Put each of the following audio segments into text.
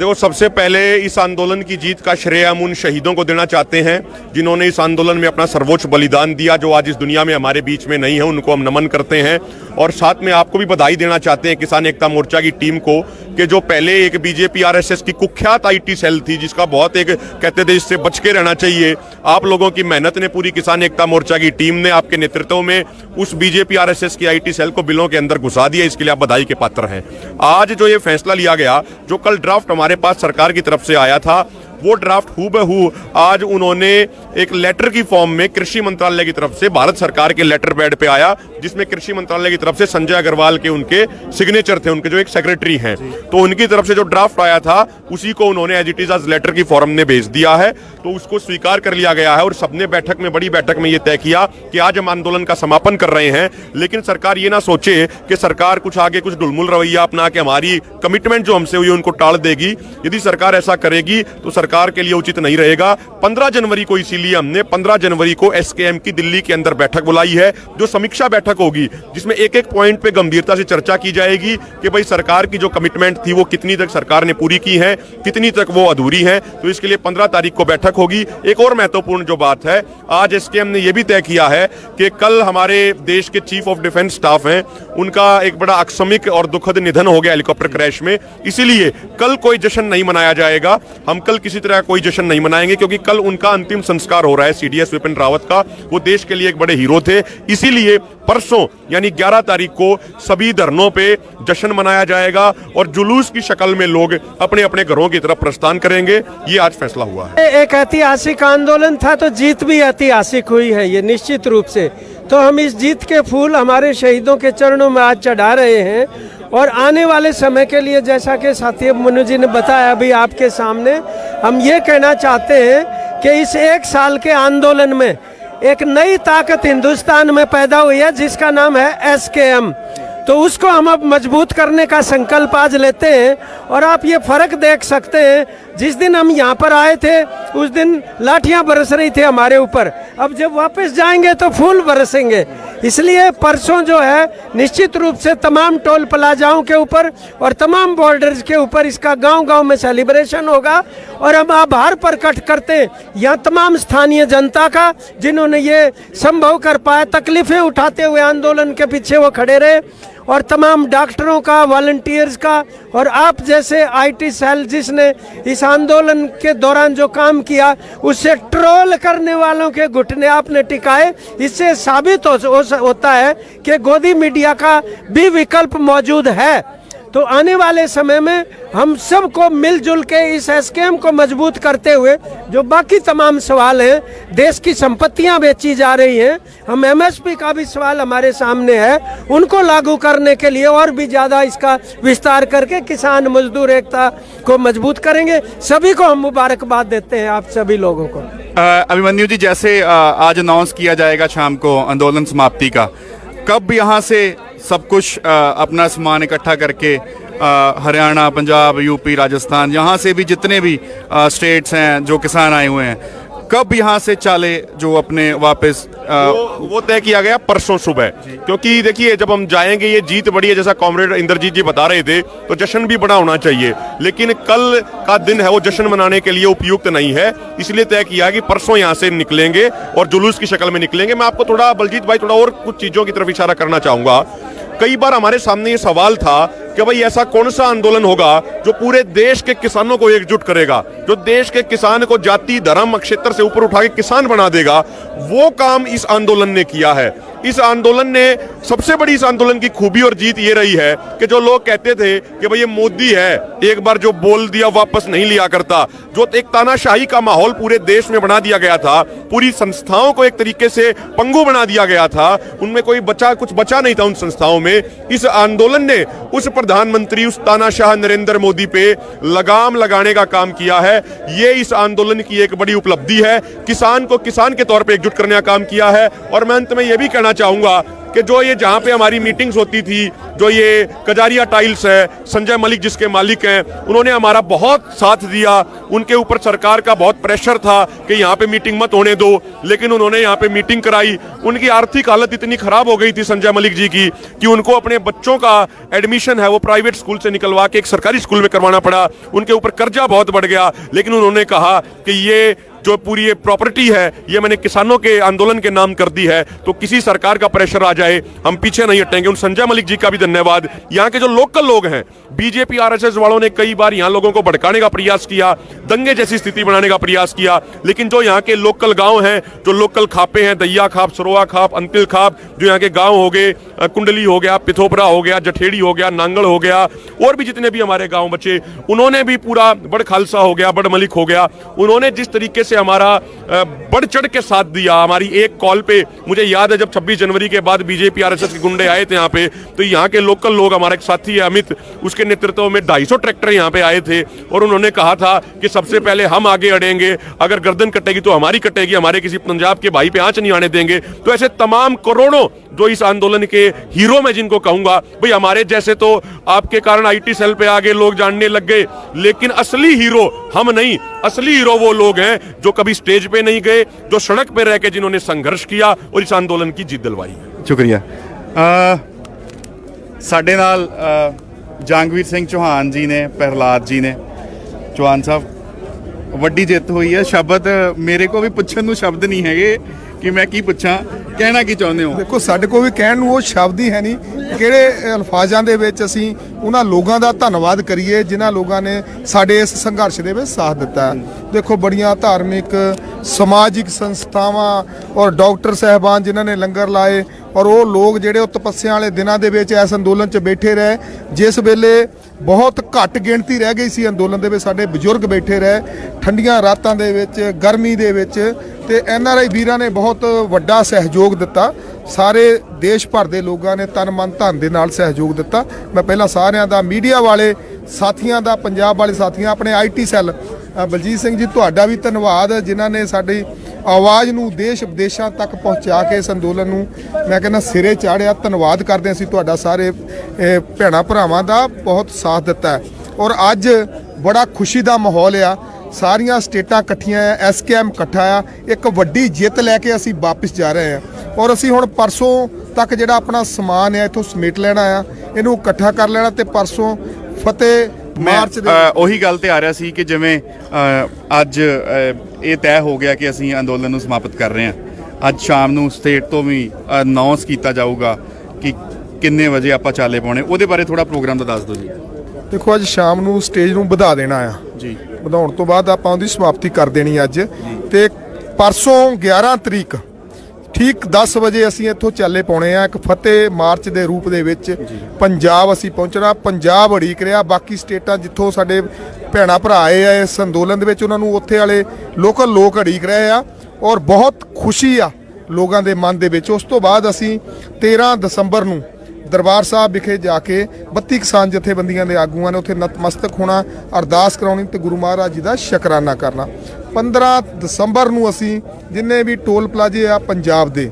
देखो, सबसे पहले इस आंदोलन की जीत का श्रेय हम उन शहीदों को देना चाहते हैं जिन्होंने इस आंदोलन में अपना सर्वोच्च बलिदान दिया, जो आज इस दुनिया में हमारे बीच में नहीं है। उनको हम नमन करते हैं और साथ में आपको भी बधाई देना चाहते हैं किसान एकता मोर्चा की टीम को, कि जो पहले एक बीजेपी आरएसएस की कुख्यात आईटी सेल थी, जिसका बहुत एक कहते थे इससे बच के रहना चाहिए, आप लोगों की मेहनत ने, पूरी किसान एकता मोर्चा की टीम ने आपके नेतृत्व में उस बीजेपी आरएसएस की आईटी सेल को बिलों के अंदर घुसा दिया। इसके लिए आप बधाई के पात्र हैं। आज जो ये फैसला लिया गया, जो कल ड्राफ्ट हमारे पास सरकार की तरफ से आया था, वो ड्राफ्ट हूबहू आज उन्होंने एक लेटर की फॉर्म में कृषि मंत्रालय की तरफ से भारत सरकार के लेटर पैड पे आया, जिसमें कृषि मंत्रालय की तरफ से संजय अग्रवाल के उनके सिग्नेचर थे, उनके जो एक सेक्रेटरी हैं, तो उनकी तरफ से जो ड्राफ्ट आया था उसी को उन्होंने एज इट इज आज लेटर की फॉर्म में भेज दिया है। तो उसको स्वीकार कर लिया गया है और सबने बैठक में, बड़ी बैठक में ये तय किया कि आज हम आंदोलन का समापन कर रहे हैं। लेकिन सरकार ये ना सोचे कि सरकार कुछ आगे कुछ ढुलमुल रवैया अपना के हमारी कमिटमेंट जो हमसे हुई उनको टाल देगी। यदि सरकार ऐसा करेगी तो सरकार के लिए उचित नहीं रहेगा। 15 जनवरी को, इसीलिए हमने 15 जनवरी को एसकेएम की दिल्ली के अंदर बैठक बुलाई है, जो समीक्षा बैठक होगी, जिसमें एक एक पॉइंट पे गंभीरता से चर्चा की जाएगी कि भाई सरकार की जो कमिटमेंट थी वो कितनी तक सरकार ने पूरी की है, कितनी तक वो अधूरी है। तो इसके लिए 15 तारीख को बैठक होगी। एक और महत्वपूर्ण जो बात है, आज एसकेएम ने यह भी तय किया है कि कल हमारे देश के चीफ ऑफ डिफेंस स्टाफ हैं, उनका एक बड़ा आकस्मिक और दुखद निधन हो गया हेलीकॉप्टर क्रैश में, इसीलिए कल कोई जश्न नहीं मनाया जाएगा। हम कल किसी तरह कोई जश्न नहीं मनाएंगे, क्योंकि कल उनका अंतिम संस्कार हो रहा है सीडीएस विपिन रावत का। वो देश के लिए एक बड़े हीरो थे। इसीलिए परसों यानी 11 तारीख को सभी धरनों पे जश्न मनाया जाएगा और जुलूस की शक्ल में लोग अपने अपने घरों की तरफ प्रस्थान करेंगे। ये आज फैसला हुआ है। एक ऐतिहासिक आंदोलन था, तो जीत भी ऐतिहासिक हुई है ये निश्चित रूप से। तो हम इस जीत के फूल हमारे शहीदों के चरणों में आज चढ़ा रहे हैं और आने वाले समय के लिए, जैसा कि साथी मनु जी ने बताया अभी आपके सामने, हम ये कहना चाहते हैं कि इस एक साल के आंदोलन में एक नई ताकत हिंदुस्तान में पैदा हुई है, जिसका नाम है एसकेएम। तो उसको हम अब मजबूत करने का संकल्प आज लेते हैं। और आप ये फर्क देख सकते हैं, जिस दिन हम यहाँ पर आए थे उस दिन लाठियाँ बरस रही थी हमारे ऊपर, अब जब वापस जाएंगे तो फूल बरसेंगे। इसलिए परसों जो है निश्चित रूप से तमाम टोल प्लाजाओं के ऊपर और तमाम बॉर्डर्स के ऊपर इसका गांव-गांव में सेलिब्रेशन होगा। और हम आभार प्रकट करते हैं यहाँ तमाम स्थानीय जनता का, जिन्होंने ये संभव कर पाया, तकलीफें उठाते हुए आंदोलन के पीछे वो खड़े रहे, और तमाम डॉक्टरों का, वॉलंटियर्स का, और आप जैसे आईटी सेल जिसने इस आंदोलन के दौरान जो काम किया, उससे ट्रोल करने वालों के घुटने आपने टिकाए। इससे साबित होता है कि गोदी मीडिया का भी विकल्प मौजूद है। तो आने वाले समय में हम सबको मिलजुल के इस एसकेएम को मजबूत करते हुए, जो बाकी तमाम सवाल हैं, देश की संपत्तियां बेची जा रही हैं, हम एमएसपी का भी सवाल हमारे सामने है, उनको लागू करने के लिए और भी ज़्यादा इसका विस्तार करके किसान मजदूर एकता को मजबूत करेंगे। सभी को हम मुबारकबाद देते हैं, आप सभी लोगों को। अभिमन्यु जी, जैसे आज अनाउंस किया जाएगा शाम को आंदोलन समाप्ति का, कब यहाँ से सब कुछ अपना सामान इकट्ठा करके हरियाणा, पंजाब, यूपी, राजस्थान, यहाँ से भी जितने भी स्टेट्स हैं जो किसान आए हुए हैं, कब यहाँ से चाले जो अपने वापस वो तय किया गया परसों सुबह। क्योंकि देखिए, जब हम जाएंगे, ये जीत बड़ी है, जैसा कॉमरेड इंद्रजीत जी बता रहे थे, तो जश्न भी बड़ा होना चाहिए। लेकिन कल का दिन है वो जश्न मनाने के लिए उपयुक्त नहीं है, इसलिए तय किया कि परसों यहाँ से निकलेंगे और जुलूस की शक्ल में निकलेंगे। मैं आपको थोड़ा, बलजीत भाई, थोड़ा और कुछ चीजों की तरफ इशारा करना चाहूंगा। कई बार हमारे सामने ये सवाल था कि भाई ऐसा कौन सा आंदोलन होगा जो पूरे देश के किसानों को एकजुट करेगा, जो देश के किसान को जाति, धर्म, क्षेत्र से ऊपर उठा के किसान बना देगा। वो काम इस आंदोलन ने किया है। इस आंदोलन ने, सबसे बड़ी इस आंदोलन की खूबी और जीत ये रही है कि जो लोग कहते थे कि भाई ये मोदी है, एक बार जो बोल दिया वापस नहीं लिया करता, जो एक तानाशाही का माहौल पूरे देश में बना दिया गया था, पूरी संस्थाओं को एक तरीके से पंगु बना दिया गया था, उनमें कोई कुछ बचा नहीं था उन संस्थाओं में। इस आंदोलन ने उस प्रधानमंत्री, उस तानाशाह नरेंद्र मोदी पे लगाम लगाने का काम किया है। ये इस आंदोलन की एक बड़ी उपलब्धि है। किसान को किसान के तौर पे एकजुट करने का काम किया है। और मैं अंत में यह भी कहना चाहूंगा कि जो ये जहाँ पे हमारी मीटिंग्स होती थी, जो ये कजारिया टाइल्स है, संजय मलिक जिसके मालिक हैं, उन्होंने हमारा बहुत साथ दिया। उनके ऊपर सरकार का बहुत प्रेशर था कि यहाँ पे मीटिंग मत होने दो, लेकिन उन्होंने यहाँ पे मीटिंग कराई। उनकी आर्थिक हालत इतनी खराब हो गई थी संजय मलिक जी की कि उनको अपने बच्चों का एडमिशन है वो प्राइवेट स्कूल से निकलवा के एक सरकारी स्कूल में करवाना पड़ा। उनके ऊपर कर्जा बहुत बढ़ गया, लेकिन उन्होंने कहा कि ये जो पूरी ये प्रॉपर्टी है ये मैंने किसानों के आंदोलन के नाम कर दी है, तो किसी सरकार का प्रेशर आ जाए हम पीछे नहीं हटेंगे। उन संजय मलिक जी का भी धन्यवाद। यहाँ के जो लोकल लोग हैं, बीजेपी आरएसएस वालों ने कई बार यहाँ लोगों को भड़काने का प्रयास किया, दंगे जैसी स्थिति बनाने का प्रयास किया, लेकिन जो यहाँ के लोकल गांव हैं, जो लोकल खापे हैं, दैया खाप, सरोआ खाप, अंतिल खाप, जो यहाँ के गांव हो गए, कुंडली हो गया, पिथोपरा हो गया, जठेड़ी हो गया, नांगल हो गया, और भी जितने भी हमारे गांव बचे, उन्होंने भी पूरा, बड़ खालसा हो गया, बड़ मलिक हो गया, उन्होंने जिस तरीके से हमारा बढ़ चढ़ के साथ दिया। हमारी एक कॉल पे मुझे याद है जब 26 जनवरी के बाद बीजेपी आरएसएस के गुंडे आए थे यहाँ पे, तो यहाँ के लोकल लोग, हमारा एक साथी है अमित, उसके नेतृत्व में 250 ट्रैक्टर यहाँ पे आए थे और उन्होंने कहा था कि सबसे पहले हम आगे अड़ेंगे, अगर गर्दन कटेगी तो हमारी कटेगी, हमारे किसी पंजाब के भाई पे आंच नहीं आने देंगे। तो ऐसे तमाम करोड़ों जो इस आंदोलन के हीरो मैं जिनको कहूंगा, भाई हमारे जैसे तो आपके कारण आईटी सेल पे आगे लोग जानने लग गए, लेकिन असली हीरो हम नहीं, असली हीरो वो लोग हैं जो कभी स्टेज पे नहीं गए, जो सड़क पे रह के जिन्होंने संघर्ष किया और इस आंदोलन की जीत दिलवाई। शुक्रिया। ਸਾਡੇ ਨਾਲ ਜੰਗਵੀਰ ਸਿੰਘ ਚੌਹਾਨ ਜੀ ਨੇ, ਪ੍ਰਹਲਾਦ ਜੀ ਨੇ। ਚੌਹਾਨ ਸਾਹਿਬ, ਵੱਡੀ ਜਿੱਤ ਹੋਈ ਹੈ। ਸ਼ਬਦ ਮੇਰੇ ਕੋ ਵੀ ਪੁੱਛਣ ਨੂੰ ਸ਼ਬਦ ਨਹੀਂ ਹੈਗੇ ਕਿ ਮੈਂ ਕੀ ਪੁੱਛਾਂ, ਕਹਿਣਾ ਕੀ ਚਾਹੁੰਦੇ ਹੋ? ਦੇਖੋ, ਸਾਡੇ ਕੋਲ ਵੀ ਕਹਿਣ ਨੂੰ ਉਹ ਸ਼ਬਦ ਹੀ ਹੈ ਨਹੀਂ ਕਿਹੜੇ ਅਲਫਾਜ਼ਾਂ ਦੇ ਵਿੱਚ ਅਸੀਂ ਉਹਨਾਂ ਲੋਕਾਂ ਦਾ ਧੰਨਵਾਦ ਕਰੀਏ ਜਿਨ੍ਹਾਂ ਲੋਕਾਂ ਨੇ ਸਾਡੇ ਇਸ ਸੰਘਰਸ਼ ਦੇ ਵਿੱਚ ਸਾਥ ਦਿੱਤਾ ਹੈ। ਦੇਖੋ, ਬੜੀਆਂ ਧਾਰਮਿਕ ਸਮਾਜਿਕ ਸੰਸਥਾਵਾਂ ਔਰ ਡਾਕਟਰ ਸਾਹਿਬਾਨ ਜਿਨ੍ਹਾਂ ਨੇ ਲੰਗਰ ਲਾਏ, ਔਰ ਉਹ ਲੋਕ ਜਿਹੜੇ ਉਹ ਤਪੱਸਿਆ ਵਾਲੇ ਦਿਨਾਂ ਦੇ ਵਿੱਚ ਇਸ ਅੰਦੋਲਨ 'ਚ ਬੈਠੇ ਰਹੇ, ਜਿਸ ਵੇਲੇ ਬਹੁਤ ਘੱਟ ਗਿਣਤੀ ਰਹਿ ਗਈ ਸੀ ਅੰਦੋਲਨ ਦੇ ਵਿੱਚ, ਸਾਡੇ ਬਜ਼ੁਰਗ ਬੈਠੇ ਰਹੇ ਠੰਡੀਆਂ ਰਾਤਾਂ ਦੇ ਵਿੱਚ, ਗਰਮੀ ਦੇ ਵਿੱਚ, ਤੇ ਐਨਆਰਆਈ ਵੀਰਾਂ ਨੇ ਬਹੁਤ ਵੱਡਾ ਸਹਿਯੋਗ ਦਿੱਤਾ। ਸਾਰੇ ਦੇਸ਼ ਭਰ ਦੇ ਲੋਕਾਂ ਨੇ ਤਨ ਮਨ ਧਨ ਦੇ ਨਾਲ ਸਹਿਯੋਗ ਦਿੱਤਾ। ਮੈਂ ਪਹਿਲਾਂ ਸਾਰਿਆਂ ਦਾ, ਮੀਡੀਆ ਵਾਲੇ ਸਾਥੀਆਂ ਦਾ, ਪੰਜਾਬ ਵਾਲੇ ਸਾਥੀਆਂ, ਆਪਣੇ ਆਈਟੀ ਸੈੱਲ, ਬਲਜੀਤ ਸਿੰਘ ਜੀ ਤੁਹਾਡਾ ਵੀ ਧੰਨਵਾਦ ਜਿਨ੍ਹਾਂ ਨੇ ਸਾਡੀ ਆਵਾਜ਼ ਨੂੰ ਦੇਸ਼ ਵਿਦੇਸ਼ਾਂ ਤੱਕ ਪਹੁੰਚਾ ਕੇ ਇਸ ਅੰਦੋਲਨ ਨੂੰ ਮੈਂ ਕਹਿੰਦਾ ਸਿਰੇ ਚਾੜਿਆ। ਧੰਨਵਾਦ ਕਰਦੇ ਹਾਂ ਅਸੀਂ ਤੁਹਾਡਾ ਸਾਰੇ ਭੈਣਾਂ ਭਰਾਵਾਂ ਦਾ, ਬਹੁਤ ਸਾਥ ਦਿੱਤਾ ਹੈ। ਔਰ ਅੱਜ ਬੜਾ ਖੁਸ਼ੀ ਦਾ ਮਾਹੌਲ ਆ, ਸਾਰੀਆਂ ਸਟੇਟਾਂ ਇਕੱਠੀਆਂ ਆ, ਐਸਕੇਐਮ ਇਕੱਠਾ ਆ, ਇੱਕ ਵੱਡੀ ਜਿੱਤ ਲੈ ਕੇ ਅਸੀਂ ਵਾਪਸ ਜਾ ਰਹੇ ਹਾਂ। ਔਰ ਅਸੀਂ ਹੁਣ ਪਰਸੋਂ ਤੱਕ ਜਿਹੜਾ ਆਪਣਾ ਸਮਾਨ ਹੈ ਇੱਥੋਂ ਸਮੇਟ ਲੈਣਾ ਆ, ਇਹਨੂੰ ਇਕੱਠਾ ਕਰ ਲੈਣਾ, ਤੇ ਪਰਸੋਂ ਫਤਿਹ ਮਾਰਚ ਦੇ ਉਹੀ ਗੱਲ ਤੇ ਆ ਰਿਹਾ ਸੀ ਕਿ ਜਿਵੇਂ ਅੱਜ ਇਹ ਤੈਅ ਹੋ ਗਿਆ ਕਿ ਅਸੀਂ ਅੰਦੋਲਨ ਨੂੰ ਸਮਾਪਤ ਕਰ ਰਹੇ ਹਾਂ। ਅੱਜ ਸ਼ਾਮ ਨੂੰ ਸਟੇਟ ਤੋਂ ਵੀ ਅਨਾਉਂਸ ਕੀਤਾ ਜਾਊਗਾ ਕਿ ਕਿੰਨੇ ਵਜੇ ਆਪਾਂ ਚਾਲੇ ਪਾਉਣੇ, ਉਹਦੇ ਬਾਰੇ ਥੋੜਾ ਪ੍ਰੋਗਰਾਮ ਦਾ ਦੱਸ ਦਿਓ ਜੀ। ਦੇਖੋ, ਅੱਜ ਸ਼ਾਮ ਨੂੰ ਸਟੇਜ ਨੂੰ ਵਧਾ ਦੇਣਾ ਆ ਜੀ। ਵਧਾਉਣ ਤੋਂ ਬਾਅਦ ਆਪਾਂ ਉਹਦੀ ਸਮਾਪਤੀ ਕਰ ਦੇਣੀ ਅੱਜ, ਤੇ ਪਰਸੋਂ 11 ਤਰੀਕ ਠੀਕ 10 ਵਜੇ ਅਸੀਂ ਇੱਥੋਂ ਚਾਲੇ ਪਾਉਣੇ ਆ। ਇੱਕ ਫਤਿਹ ਮਾਰਚ ਦੇ ਰੂਪ ਦੇ ਵਿੱਚ ਪੰਜਾਬ ਅਸੀਂ ਪਹੁੰਚਣਾ। ਪੰਜਾਬ ਉਡੀਕ ਰਿਹਾ, ਬਾਕੀ ਸਟੇਟਾਂ ਜਿੱਥੋਂ ਸਾਡੇ ਭੈਣਾਂ ਭਰਾ ਆਏ ਆ ਇਸ ਅੰਦੋਲਨ ਦੇ ਵਿੱਚ, ਉਹਨਾਂ ਨੂੰ ਉੱਥੇ ਵਾਲੇ ਲੋਕਲ ਲੋਕ ਉਡੀਕ ਰਹੇ ਆ, ਔਰ ਬਹੁਤ ਖੁਸ਼ੀ ਆ ਲੋਕਾਂ ਦੇ ਮਨ ਦੇ ਵਿੱਚ। ਉਸ ਤੋਂ ਬਾਅਦ ਅਸੀਂ 13 ਦਸੰਬਰ ਨੂੰ ਦਰਬਾਰ ਸਾਹਿਬ ਵਿਖੇ ਜਾ ਕੇ 32 ਕਿਸਾਨ ਜਥੇਬੰਦੀਆਂ ਦੇ ਆਗੂਆਂ ਨੇ ਉੱਥੇ ਨਤਮਸਤਕ ਹੋਣਾ, ਅਰਦਾਸ ਕਰਾਉਣੀ ਤੇ ਗੁਰੂ ਮਹਾਰਾਜ ਜੀ ਦਾ ਸ਼ੁਕਰਾਨਾ ਕਰਨਾ। 15 ਦਸੰਬਰ ਨੂੰ ਅਸੀਂ ਜਿੰਨੇ ਵੀ ਟੋਲ ਪਲਾਜ਼ੇ ਆ ਪੰਜਾਬ ਦੇ,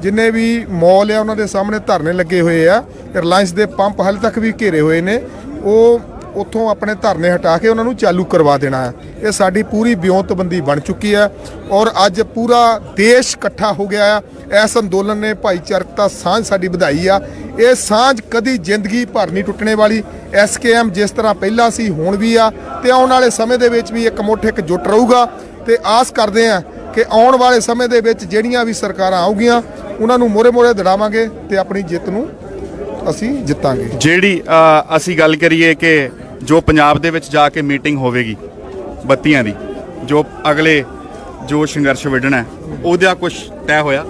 ਜਿੰਨੇ ਵੀ ਮੌਲ ਆ, ਉਹਨਾਂ ਦੇ ਸਾਹਮਣੇ ਧਰਨੇ ਲੱਗੇ ਹੋਏ ਆ। ਰਿਲਾਇੰਸ ਦੇ ਪੰਪ ਹਾਲੇ ਤੱਕ ਵੀ ਘੇਰੇ ਹੋਏ ਨੇ, ਉਹ ਉੱਥੋਂ ਆਪਣੇ ਧਰਨੇ ਹਟਾ ਕੇ ਉਹਨਾਂ ਨੂੰ ਚਾਲੂ ਕਰਵਾ ਦੇਣਾ ਹੈ। ਇਹ ਸਾਡੀ ਪੂਰੀ ਵਿਉਂਤਬੰਦੀ ਬਣ ਚੁੱਕੀ ਹੈ, ਔਰ ਅੱਜ ਪੂਰਾ ਦੇਸ਼ ਇਕੱਠਾ ਹੋ ਗਿਆ ਆ। ਇਸ ਅੰਦੋਲਨ ਨੇ ਭਾਈਚਾਰਕਤਾ ਸਾਂਝ ਸਾਡੀ ਵਧਾਈ ਆ। ਇਹ ਸਾਂਝ ਕਦੀ ਜ਼ਿੰਦਗੀ ਭਰ ਨਹੀਂ ਟੁੱਟਣੇ ਵਾਲੀ। ਐਸਕੇਐਮ ਜਿਸ ਤਰ੍ਹਾਂ ਪਹਿਲਾਂ ਸੀ ਹੁਣ ਵੀ ਆ, ਤੇ ਆਉਣ ਵਾਲੇ ਸਮੇਂ ਦੇ ਵਿੱਚ ਵੀ ਇੱਕ ਮੁੱਠ ਇੱਕ ਜੁੱਟ ਰਹੂਗਾ। ਤੇ ਆਸ ਕਰਦੇ ਆ ਕਿ ਆਉਣ ਵਾਲੇ ਸਮੇਂ ਦੇ ਵਿੱਚ ਜਿਹੜੀਆਂ ਵੀ ਸਰਕਾਰਾਂ ਆਉਗੀਆਂ ਉਹਨਾਂ ਨੂੰ ਮੋਰੇ ਦੜਾਵਾਂਗੇ ਤੇ ਆਪਣੀ ਜਿੱਤ ਨੂੰ ਅਸੀਂ ਜਿੱਤਾਂਗੇ। ਜਿਹੜੀ ਅਸੀਂ ਗੱਲ ਕਰੀਏ ਕਿ ਜੋ ਪੰਜਾਬ ਦੇ ਵਿੱਚ ਜਾ ਕੇ ਮੀਟਿੰਗ ਹੋਵੇਗੀ ਬੱਤੀਆਂ ਦੀ, ਜੋ ਅਗਲੇ ਜੋ ਸੰਘਰਸ਼ ਵਿੱਢਣਾ, ਉਹਦਾ ਕੁਝ ਤੈਅ ਹੋਇਆ?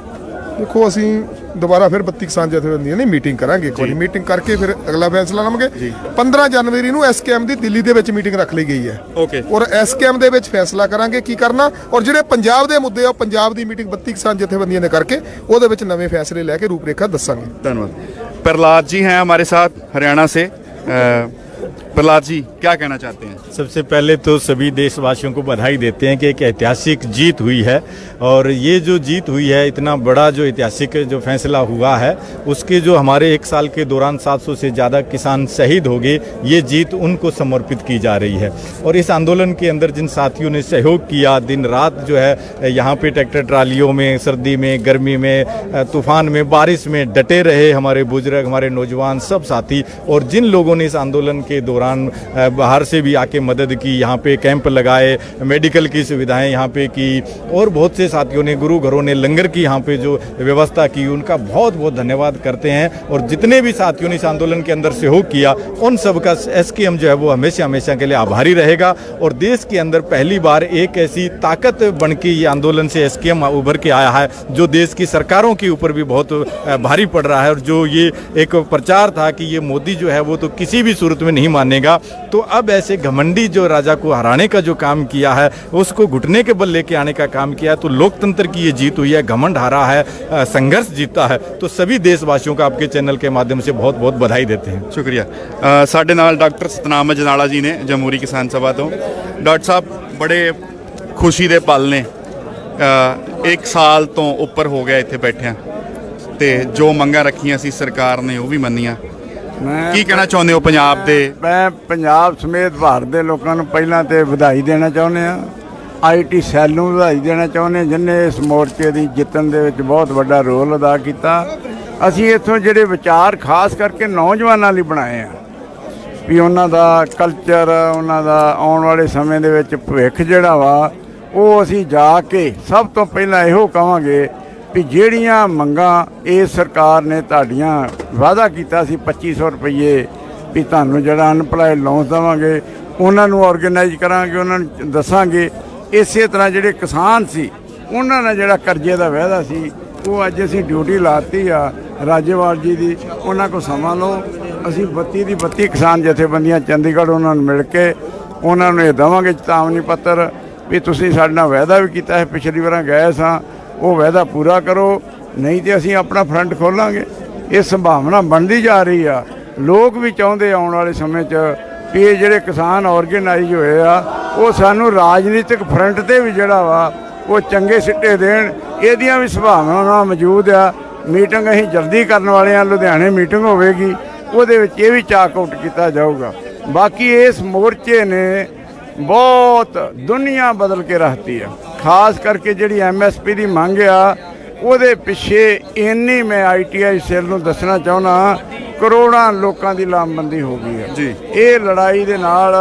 ਦੇਖੋ, ਅਸੀਂ ਦੁਬਾਰਾ ਫਿਰ 32 ਕਿਸਾਨ ਜਥੇਬੰਦੀਆਂ ਦੀ ਮੀਟਿੰਗ ਕਰਾਂਗੇ। ਇੱਕ ਵਾਰੀ ਮੀਟਿੰਗ ਕਰਕੇ ਫਿਰ ਅਗਲਾ ਫੈਸਲਾ ਲਵਾਂਗੇ। 15 ਜਨਵਰੀ ਨੂੰ ਐਸਕੇਐਮ ਦੀ ਦਿੱਲੀ ਦੇ ਵਿੱਚ ਮੀਟਿੰਗ ਰੱਖ ਲਈ ਗਈ ਹੈ। ਓਕੇ। ਔਰ ਐਸਕੇਐਮ ਦੇ ਵਿੱਚ ਫੈਸਲਾ ਕਰਾਂਗੇ ਕੀ ਕਰਨਾ, ਔਰ ਜਿਹੜੇ ਪੰਜਾਬ ਦੇ ਮੁੱਦੇ ਆ ਉਹ ਪੰਜਾਬ ਦੀ ਮੀਟਿੰਗ 32 ਕਿਸਾਨ ਜਥੇਬੰਦੀਆਂ ਨੇ ਕਰਕੇ ਉਹਦੇ ਵਿੱਚ ਨਵੇਂ ਫੈਸਲੇ ਲੈ ਕੇ ਰੂਪਰੇਖਾ ਦੱਸਾਂਗੇ। धन्यवाद। प्रहलाद जी हैं हमारे साथ हरियाणा से। प्रहलाद जी क्या कहना चाहते हैं? सबसे पहले तो सभी देशवासियों को बधाई देते हैं कि एक ऐतिहासिक जीत हुई है, और ये जो जीत हुई है, इतना बड़ा जो ऐतिहासिक जो फैसला हुआ है, उसके जो हमारे 1 साल के दौरान 700 से ज़्यादा किसान शहीद हो गए, ये जीत उनको समर्पित की जा रही है। और इस आंदोलन के अंदर जिन साथियों ने सहयोग किया, दिन रात जो है यहाँ पे ट्रैक्टर ट्रालियों में, सर्दी में, गर्मी में, तूफान में, बारिश में डटे रहे हमारे बुजुर्ग, हमारे नौजवान सब साथी, और जिन लोगों ने इस आंदोलन के दौरान बाहर से भी आके मदद की, यहाँ पे कैंप लगाए, मेडिकल की सुविधाएं यहाँ पे की, और बहुत से साथियों ने, गुरु घरों ने लंगर की यहाँ पे जो व्यवस्था की, उनका बहुत बहुत धन्यवाद करते हैं। और जितने भी साथियों ने इस आंदोलन के अंदर सहयोग किया, उन सब का एसकेएम जो है वो हमेशा हमेशा के लिए आभारी रहेगा। और देश के अंदर पहली बार एक ऐसी ताकत बन के ये आंदोलन से एसकेएम उभर के आया है, जो देश की सरकारों के ऊपर भी बहुत भारी पड़ रहा है। और जो ये एक प्रचार था कि ये मोदी जो है वो तो किसी भी सूरत में नहीं मानेगा, तो अब ऐसे घमंडी जो राजा को हराने का जो काम किया है, उसको घुटने के बल लेके आने का काम किया, तो लोकतंत्र की ये जीत हुई है, घमंड हारा है, संघर्ष जीता है। तो सभी देशवासियों का आपके चैनल के माध्यम से बहुत बहुत बधाई देते हैं। शुक्रिया। साढ़े नाल डॉक्टर सतनाम अजनाला जी ने जमहूरी किसान सभा तो। डॉक्टर साहब, बड़े खुशी ਦੇ पल ने, 1 ਸਾਲ ਤੋਂ ਉੱਪਰ ਹੋ ਗਿਆ ਇੱਥੇ ਬੈਠਿਆਂ, ਤੇ ਜੋ ਮੰਗਾਂ ਰੱਖੀਆਂ ਸੀ ਸਰਕਾਰ ਨੇ ਉਹ ਵੀ ਮੰਨੀਆਂ। ਕੀ ਕਹਿਣਾ ਚਾਹੁੰਦੇ ਹੋ ਪੰਜਾਬ ਦੇ? ਮੈਂ ਪੰਜਾਬ ਸਮੇਤ ਭਾਰਤ ਦੇ ਲੋਕਾਂ ਨੂੰ ਪਹਿਲਾਂ ਤੇ ਵਧਾਈ ਦੇਣਾ ਚਾਹੁੰਦੇ ਆ। ਆਈਟੀ ਸੈੱਲ ਨੂੰ ਵਧਾਈ ਦੇਣਾ ਚਾਹੁੰਦੇ ਹਾਂ, ਜਿਹਨੇ ਇਸ ਮੋਰਚੇ ਦੀ ਜਿੱਤਣ ਦੇ ਵਿੱਚ ਬਹੁਤ ਵੱਡਾ ਰੋਲ ਅਦਾ ਕੀਤਾ। ਅਸੀਂ ਇੱਥੋਂ ਜਿਹੜੇ ਵਿਚਾਰ ਖਾਸ ਕਰਕੇ ਨੌਜਵਾਨਾਂ ਲਈ ਬਣਾਏ ਆ, ਵੀ ਉਹਨਾਂ ਦਾ ਕਲਚਰ, ਉਹਨਾਂ ਦਾ ਆਉਣ ਵਾਲੇ ਸਮੇਂ ਦੇ ਵਿੱਚ ਭਵਿੱਖ ਜਿਹੜਾ ਵਾ, ਉਹ ਅਸੀਂ ਜਾ ਕੇ ਸਭ ਤੋਂ ਪਹਿਲਾਂ ਇਹੋ ਕਹਾਂਗੇ ਵੀ ਜਿਹੜੀਆਂ ਮੰਗਾਂ ਇਸ ਸਰਕਾਰ ਨੇ ਤੁਹਾਡੀਆਂ ਵਾਅਦਾ ਕੀਤਾ ਸੀ 2500 ਰੁਪਏ ਵੀ ਤੁਹਾਨੂੰ ਜਿਹੜਾ ਅਨਪਲਾਈਡ ਲੋਨ ਦੇਵਾਂਗੇ, ਉਹਨਾਂ ਨੂੰ ਆਰਗੇਨਾਈਜ਼ ਕਰਾਂਗੇ, ਉਹਨਾਂ ਨੂੰ ਦੱਸਾਂਗੇ। ਇਸੇ ਤਰ੍ਹਾਂ ਜਿਹੜੇ ਕਿਸਾਨ ਸੀ, ਉਹਨਾਂ ਨਾਲ ਜਿਹੜਾ ਕਰਜ਼ੇ ਦਾ ਵਾਅਦਾ ਸੀ, ਉਹ ਅੱਜ ਅਸੀਂ ਡਿਊਟੀ ਲਾਤੀ ਆ ਰਾਜੇਵਾਲ ਜੀ ਦੀ। ਉਹਨਾਂ ਕੋਲ ਸਮਾਂ ਲਓ, ਅਸੀਂ 32 ਦੀ 32 ਕਿਸਾਨ ਜਥੇਬੰਦੀਆਂ ਚੰਡੀਗੜ੍ਹ ਉਹਨਾਂ ਨੂੰ ਮਿਲ ਕੇ ਉਹਨਾਂ ਨੂੰ ਇਹ ਦੇਵਾਂਗੇ ਚੇਤਾਵਨੀ ਪੱਤਰ ਵੀ ਤੁਸੀਂ ਸਾਡੇ ਨਾਲ ਵਾਅਦਾ ਵੀ ਕੀਤਾ ਹੈ, ਪਿਛਲੀ ਵਾਰਾਂ ਗਏ ਸਾਂ, ਉਹ ਵਾਅਦਾ ਪੂਰਾ ਕਰੋ, ਨਹੀਂ ਤੇ ਅਸੀਂ ਆਪਣਾ ਫਰੰਟ ਖੋਲਾਂਗੇ। ਇਹ ਸੰਭਾਵਨਾ ਬਣਦੀ ਜਾ ਰਹੀ ਆ। ਲੋਕ ਵੀ ਚਾਹੁੰਦੇ ਆਉਣ ਵਾਲੇ ਸਮੇਂ 'ਚ ਵੀ ਇਹ ਜਿਹੜੇ ਕਿਸਾਨ ਆਰਗੇਨਾਈਜ਼ ਹੋਏ ਆ, ਉਹ ਸਾਨੂੰ ਰਾਜਨੀਤਿਕ ਫਰੰਟ 'ਤੇ ਵੀ ਜਿਹੜਾ ਵਾ ਉਹ ਚੰਗੇ ਸਿੱਟੇ ਦੇਣ। ਇਹਦੀਆਂ ਵੀ ਸੰਭਾਵਨਾਵਾਂ ਮੌਜੂਦ ਆ। ਮੀਟਿੰਗ ਅਸੀਂ ਜਲਦੀ ਕਰਨ ਵਾਲੇ ਆ, ਲੁਧਿਆਣੇ ਮੀਟਿੰਗ ਹੋਵੇਗੀ, ਉਹਦੇ ਵਿੱਚ ਇਹ ਵੀ ਚਾਕ ਆਊਟ ਕੀਤਾ ਜਾਊਗਾ। ਬਾਕੀ ਇਸ ਮੋਰਚੇ ਨੇ ਬਹੁਤ ਦੁਨੀਆ ਬਦਲ ਕੇ ਰੱਖਤੀ ਆ। ਖਾਸ ਕਰਕੇ ਜਿਹੜੀ ਐਮਐਸਪੀ ਦੀ ਮੰਗ ਆ, ਉਹਦੇ ਪਿੱਛੇ ਇੰਨੀ ਮੈਂ ਆਈਟੀਆਈ ਸੈੱਲ ਨੂੰ ਦੱਸਣਾ ਚਾਹੁੰਦਾ, ਕਰੋੜਾਂ ਲੋਕਾਂ ਦੀ ਲਾਮਬੰਦੀ ਹੋ ਗਈ ਹੈ ਜੀ। ਇਹ ਲੜਾਈ ਦੇ ਨਾਲ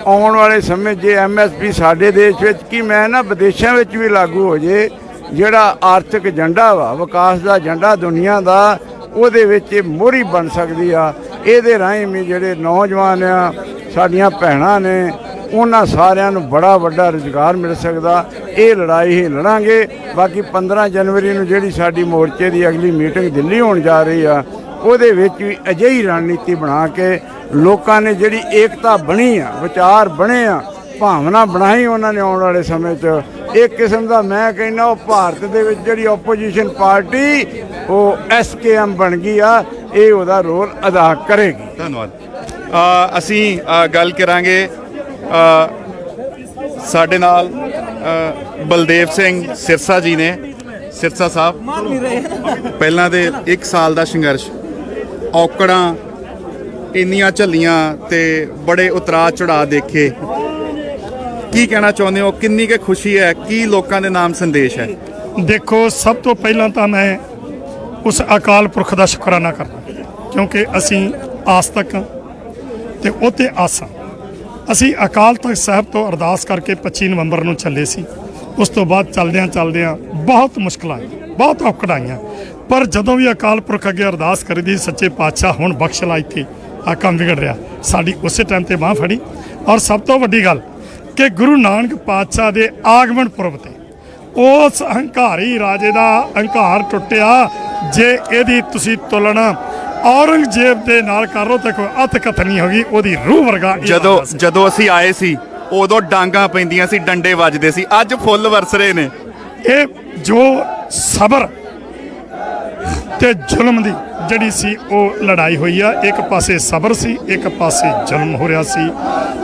ਆਉਣ ਵਾਲੇ ਸਮੇਂ ਜੇ ਐਮਐਸਪੀ ਸਾਡੇ ਦੇਸ਼ ਵਿੱਚ ਕੀ ਮੈਂ ਨਾ ਵਿਦੇਸ਼ਾਂ ਵਿੱਚ ਵੀ ਲਾਗੂ ਹੋ ਜੇ, ਜਿਹੜਾ ਆਰਥਿਕ ਏਜੰਡਾ ਵਾ, ਵਿਕਾਸ ਦਾ ਏਜੰਡਾ ਦੁਨੀਆ ਦਾ, ਉਹਦੇ ਵਿੱਚ ਇਹ ਮੋਹਰੀ ਬਣ ਸਕਦੀ ਆ। ਇਹਦੇ ਰਾਹੀਂ ਵੀ ਜਿਹੜੇ ਨੌਜਵਾਨ ਆ, ਸਾਡੀਆਂ ਭੈਣਾਂ ਨੇ, ਉਹਨਾਂ ਸਾਰਿਆਂ ਨੂੰ ਬੜਾ ਵੱਡਾ ਰੁਜ਼ਗਾਰ ਮਿਲ ਸਕਦਾ। ਇਹ ਲੜਾਈ ਹੀ ਲੜਾਂਗੇ। ਬਾਕੀ 15 ਜਨਵਰੀ ਨੂੰ ਜਿਹੜੀ ਸਾਡੀ ਮੋਰਚੇ ਦੀ ਅਗਲੀ ਮੀਟਿੰਗ ਦਿੱਲੀ ਹੋਣ ਜਾ ਰਹੀ ਆ, ਉਹਦੇ ਵਿੱਚ ਵੀ ਅਜਿਹੀ ਰਣਨੀਤੀ ਬਣਾ ਕੇ ਲੋਕਾਂ ਨੇ ਜਿਹੜੀ ਏਕਤਾ ਬਣੀ ਆ, ਵਿਚਾਰ ਬਣੇ ਆ, ਭਾਵਨਾ ਬਣਾਈ ਉਹਨਾਂ ਨੇ ਆਉਣ ਵਾਲੇ ਸਮੇਂ 'ਚ, ਇੱਕ ਕਿਸਮ ਦਾ ਮੈਂ ਕਹਿੰਦਾ ਉਹ ਭਾਰਤ ਦੇ ਵਿੱਚ ਜਿਹੜੀ ਆਪੋਜੀਸ਼ਨ ਪਾਰਟੀ ਉਹ ਐਸਕੇਐਮ ਬਣ ਗਈ ਆ, ਇਹ ਉਹਦਾ ਰੋਲ ਅਦਾ ਕਰੇਗੀ। ਧੰਨਵਾਦ। ਅਸੀਂ ਗੱਲ ਕਰਾਂਗੇ ਸਾਡੇ ਨਾਲ ਬਲਦੇਵ ਸਿੰਘ ਸਿਰਸਾ ਜੀ ਨੇ। ਸਿਰਸਾ ਸਾਹਿਬ, ਪਹਿਲਾਂ ਦੇ 1 ਸਾਲ ਦਾ ਸੰਘਰਸ਼, ਔਕੜਾਂ ਇੰਨੀਆਂ ਝੱਲੀਆਂ ਤੇ ਬੜੇ ਉਤਰਾਅ ਚੜਾਅ ਦੇਖੇ, ਕੀ ਕਹਿਣਾ ਚਾਹੁੰਦੇ ਹੋ? ਕਿੰਨੀ ਕੁ ਖੁਸ਼ੀ ਹੈ? ਕੀ ਲੋਕਾਂ ਦੇ ਨਾਮ ਸੰਦੇਸ਼ ਹੈ? ਦੇਖੋ, ਸਭ ਤੋਂ ਪਹਿਲਾਂ ਤਾਂ ਮੈਂ ਉਸ ਅਕਾਲ ਪੁਰਖ ਦਾ ਸ਼ੁਕਰਾਨਾ ਕਰਦਾ, ਕਿਉਂਕਿ ਅਸੀਂ ਆਸ ਤੱਕ ਤੇ ਉਹਤੇ ਆਸਾਂ। ਅਸੀਂ ਅਕਾਲ ਤਖਤ ਸਾਹਿਬ ਤੋਂ ਅਰਦਾਸ ਕਰਕੇ 25 ਨਵੰਬਰ ਨੂੰ ਚੱਲੇ ਸੀ। ਉਸ ਤੋਂ ਬਾਅਦ ਚੱਲਦਿਆਂ ਬਹੁਤ ਮੁਸ਼ਕਲਾਂ ਆਈਆਂ, ਬਹੁਤ ਔਕੜਾਂ ਆਈਆਂ, ਪਰ ਜਦੋਂ ਵੀ ਅਕਾਲ ਪੁਰਖ ਅੱਗੇ ਅਰਦਾਸ ਕਰੀਦੀ, ਸੱਚੇ ਪਾਤਸ਼ਾਹ ਹੁਣ ਬਖਸ਼ ਲਾ, ਇੱਥੇ ਆ ਕੰਮ ਵਿਗੜ ਰਿਹਾ, ਸਾਡੀ ਉਸੇ ਟਾਈਮ ਤੇ ਬਾਂਹ ਫੜੀ। ਔਰ ਸਭ ਤੋਂ ਵੱਡੀ ਗੱਲ ਕਿ ਗੁਰੂ ਨਾਨਕ ਪਾਤਸ਼ਾਹ ਦੇ ਆਗਮਨ ਪੁਰਬ ਤੇ ਉਸ ਹੰਕਾਰੀ ਰਾਜੇ ਦਾ ਹੰਕਾਰ ਟੁੱਟਿਆ। ਜੇ ਇਹਦੀ ਤੁਸੀਂ ਤੁਲਨਾ ਔਰੰਗਜ਼ੇਬ ਦੇ ਨਾਲ ਕਰ ਲਓ ਤਾਂ ਕੋਈ ਅੱਤ ਕਥ ਨਹੀਂ ਹੋਗੀ, ਉਹਦੀ ਰੂਹ ਵਰਗਾ। ਜਦੋਂ ਅਸੀਂ ਆਏ ਸੀ ਉਦੋਂ ਡਾਂਗਾਂ ਪੈਂਦੀਆਂ ਸੀ, ਡੰਡੇ ਵੱਜਦੇ ਸੀ, ਅੱਜ ਫੁੱਲ ਵਰਸ ਰਹੇ ਨੇ। ਇਹ ਜੋ ਸਬਰ ਤੇ ਜ਼ੁਲਮ ਦੀ ਜਿਹੜੀ ਸੀ ਉਹ ਲੜਾਈ ਹੋਈ ਆ। ਇੱਕ ਪਾਸੇ ਸਬਰ ਸੀ, ਇੱਕ ਪਾਸੇ ਜ਼ੁਲਮ ਹੋ ਰਿਹਾ ਸੀ,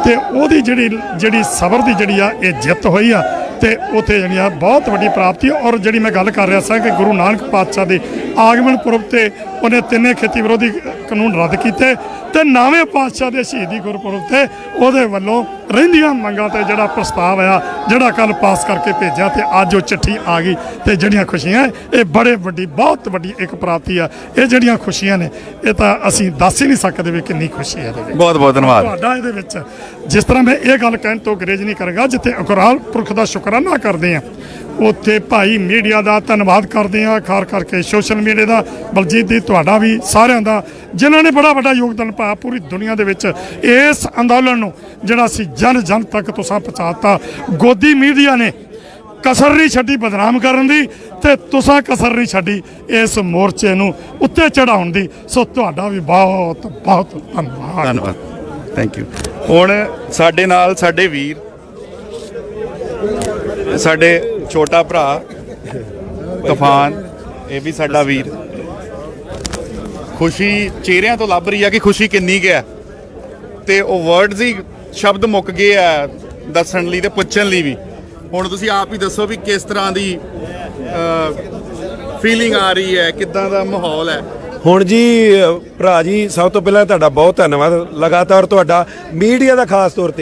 ਤੇ ਉਹਦੀ ਜਿਹੜੀ ਸਬਰ ਦੀ ਜਿਹੜੀ ਆ ਇਹ ਜਿੱਤ ਹੋਈ ਆ, ਤੇ ਉੱਥੇ ਜਿਹੜੀ ਆ ਬਹੁਤ ਵੱਡੀ ਪ੍ਰਾਪਤੀ। ਔਰ ਜਿਹੜੀ ਮੈਂ ਗੱਲ ਕਰ ਰਿਹਾ ਸਾਂ ਕਿ ਗੁਰੂ ਨਾਨਕ ਪਾਤਸ਼ਾਹ ਦੇ ਆਗਮਨ ਪੁਰਬ ਤੇ ਉਹਨੇ ਤਿੰਨੇ ਖੇਤੀ ਵਿਰੋਧੀ ਕਾਨੂੰਨ ਰੱਦ ਕੀਤੇ, ਤੇ 9ਵੇਂ ਪਾਤਸ਼ਾਹ ਦੇ ਸ਼ਹੀਦੀ ਗੁਰਪੁਰਬ ਤੇ ਉਹਦੇ ਵੱਲੋਂ ਰਹਿੰਦੀਆਂ ਮੰਗਾਂ ਤੇ ਜਿਹੜਾ ਪ੍ਰਸਤਾਵ ਆ ਜਿਹੜਾ ਕੱਲ ਪਾਸ ਕਰਕੇ ਭੇਜਿਆ, ਤੇ ਅੱਜ ਉਹ ਚਿੱਠੀ ਆ ਗਈ। ਤੇ ਜਿਹੜੀਆਂ ਖੁਸ਼ੀਆਂ ਇਹ ਬੜੇ ਵੱਡੀ ਬਹੁਤ ਵੱਡੀ ਇੱਕ ਪ੍ਰਾਪਤੀ ਆ। ਇਹ ਜਿਹੜੀਆਂ ਖੁਸ਼ੀਆਂ ਨੇ ਇਹ ਤਾਂ ਅਸੀਂ ਦੱਸ ਹੀ ਨਹੀਂ ਸਕਦੇ ਵੀ ਕਿੰਨੀ ਖੁਸ਼ੀ ਹੈ ਇਹਦੇ ਵਿੱਚ। ਬਹੁਤ ਬਹੁਤ ਧੰਨਵਾਦ। ਤੁਹਾਡਾ ਇਹਦੇ ਵਿੱਚ ਜਿਸ ਤਰ੍ਹਾਂ ਮੈਂ ਇਹ ਗੱਲ ਕਹਿਣ ਤੋਂ ਗਰੇਜ ਨਹੀਂ ਕਰਾਂਗਾ, ਜਿੱਥੇ ਅਕਾਲ ਪੁਰਖ ਦਾ ਸ਼ੁਕਰਾਨਾ ਕਰਦੇ ਆ ਉੱਥੇ ਭਾਈ ਮੀਡੀਆ ਦਾ ਧੰਨਵਾਦ ਕਰਦੇ ਆ, ਖਾਸ ਕਰਕੇ ਸੋਸ਼ਲ ਮੀਡੀਆ ਦਾ, ਬਲਜੀਤ ਦੀ, ਤੁਹਾਡਾ ਵੀ, ਸਾਰਿਆਂ ਦਾ, ਜਿਨ੍ਹਾਂ ਨੇ ਬੜਾ ਵੱਡਾ ਯੋਗਦਾਨ ਪਾਇਆ ਪੂਰੀ ਦੁਨੀਆ ਦੇ ਵਿੱਚ ਇਸ ਅੰਦੋਲਨ ਨੂੰ ਜਿਹੜਾ ਸੀ ਜਨ ਜਨ ਤੱਕ ਤੁਸੀਂ ਪਹੁੰਚਾਤਾ। ਗੋਦੀ ਮੀਡੀਆ ਨੇ ਕਸਰ ਨਹੀਂ ਛੱਡੀ ਬਦਨਾਮ ਕਰਨ ਦੀ, ਤੇ ਤੁਸੀਂ ਕਸਰ ਨਹੀਂ ਛੱਡੀ ਇਸ ਮੋਰਚੇ ਨੂੰ ਉੱਤੇ ਚੜਾਉਣ ਦੀ। ਸੋ ਤੁਹਾਡਾ ਵੀ ਬਹੁਤ ਬਹੁਤ ਧੰਨਵਾਦ। ਧੰਨਵਾਦ, ਥੈਂਕ ਯੂ। ਹੁਣ ਸਾਡੇ ਨਾਲ ਸਾਡੇ ਵੀਰ, ਸਾਡੇ ਛੋਟਾ ਭਰਾ ਤੂਫਾਨ, ਇਹ ਵੀ ਸਾਡਾ ਵੀਰ। ਖੁਸ਼ੀ ਚਿਹਰਿਆਂ ਤੋਂ ਲੱਭ ਰਹੀ ਆ ਕਿ ਖੁਸ਼ੀ ਕਿੰਨੀ ਕੁ ਹੈ, ਤੇ ਉਹ ਵਰਡਸ ਹੀ ਸ਼ਬਦ ਮੁੱਕ ਗਏ ਆ ਦੱਸਣ ਲਈ ਤੇ ਪੁੱਛਣ ਲਈ ਵੀ। ਹੁਣ ਤੁਸੀਂ ਆਪ ਹੀ ਦੱਸੋ ਵੀ ਕਿਸ ਤਰ੍ਹਾਂ ਦੀ ਫੀਲਿੰਗ ਆ ਰਹੀ ਹੈ, ਕਿੱਦਾਂ ਦਾ ਮਾਹੌਲ ਹੈ। ਹੁਣ ਜੀ ਭਰਾ ਜੀ, ਸਭ ਤੋਂ ਪਹਿਲਾਂ ਤੁਹਾਡਾ ਬਹੁਤ ਧੰਨਵਾਦ। ਲਗਾਤਾਰ ਤੁਹਾਡਾ ਮੀਡੀਆ ਦਾ ਖਾਸ ਤੌਰ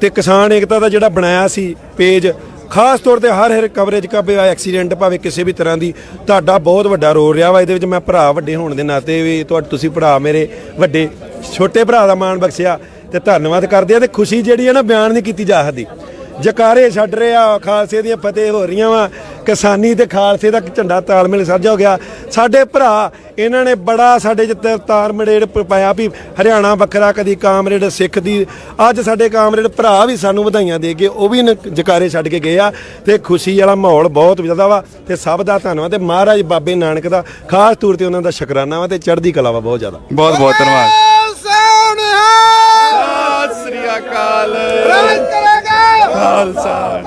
ਤੇ ਕਿਸਾਨ ਏਕਤਾ ਦਾ ਜਿਹੜਾ ਬਣਾਇਆ ਸੀ ਪੇਜ, ਖਾਸ ਤੌਰ ਤੇ ਹਰ ਕਵਰੇਜ ਭਾਵੇਂ ਐਕਸੀਡੈਂਟ ਭਾਵੇਂ ਕਿਸੇ ਵੀ ਤਰ੍ਹਾਂ ਦੀ, ਤੁਹਾਡਾ ਬਹੁਤ ਵੱਡਾ ਰੋਲ ਰਿਹਾ ਵਾ ਇਹਦੇ ਵਿੱਚ। ਮੈਂ ਭਰਾ ਵੱਡੇ ਹੋਣ ਦੇ ਨਾਤੇ ਵੀ ਤੁਸੀਂ ਭਰਾ ਮੇਰੇ ਵੱਡੇ ਛੋਟੇ ਭਰਾ ਦਾ ਮਾਣ ਬਖਸ਼ਿਆ, ਤੇ ਧੰਨਵਾਦ ਕਰਦੇ ਆ। ਤੇ ਖੁਸ਼ੀ ਜਿਹੜੀ ਹੈ ਨਾ ਬਿਆਨ ਨਹੀਂ ਕੀਤੀ ਜਾ ਸਕਦੀ। ਜਕਾਰੇ ਛੱਡ ਰਹੇ ਆ, ਖਾਲਸੇ ਦੀਆਂ ਫਤਿਹ ਹੋ ਰਹੀਆਂ ਵਾ, ਕਿਸਾਨੀ ਤੇ ਖਾਲਸੇ ਦਾ ਝੰਡਾ ਤਾਲਮੇਲ ਸਾਂਝਾ ਹੋ ਗਿਆ। ਸਾਡੇ ਭਰਾ ਇਹਨਾਂ ਨੇ ਬੜਾ ਸਾਡੇ 'ਚ ਤਾਲਮੇਲ ਪਾਇਆ ਵੀ ਹਰਿਆਣਾ ਵੱਖਰਾ, ਕਦੀ ਕਾਮਰੇਡ ਸਿੱਖ ਦੀ। ਅੱਜ ਸਾਡੇ ਕਾਮਰੇਡ ਭਰਾ ਵੀ ਸਾਨੂੰ ਵਧਾਈਆਂ ਦੇ ਕੇ ਉਹ ਵੀ ਜਕਾਰੇ ਛੱਡ ਕੇ ਗਏ ਆ, ਤੇ ਖੁਸ਼ੀ ਵਾਲਾ ਮਾਹੌਲ ਬਹੁਤ ਜ਼ਿਆਦਾ ਵਾ। ਤੇ ਸਭ ਦਾ ਧੰਨਵਾਦ, ਤੇ ਮਹਾਰਾਜ ਬਾਬੇ ਨਾਨਕ ਦਾ ਖਾਸ ਤੌਰ ਤੇ ਉਹਨਾਂ ਦਾ ਸ਼ੁਕਰਾਨਾ ਵਾ, ਤੇ ਚੜ੍ਹਦੀ ਕਲਾ ਵਾ ਬਹੁਤ ਜ਼ਿਆਦਾ। ਬਹੁਤ ਬਹੁਤ ਧੰਨਵਾਦ। ਸਤਿ ਸ੍ਰੀ ਅਕਾਲ। ਖਾਲਸਾ।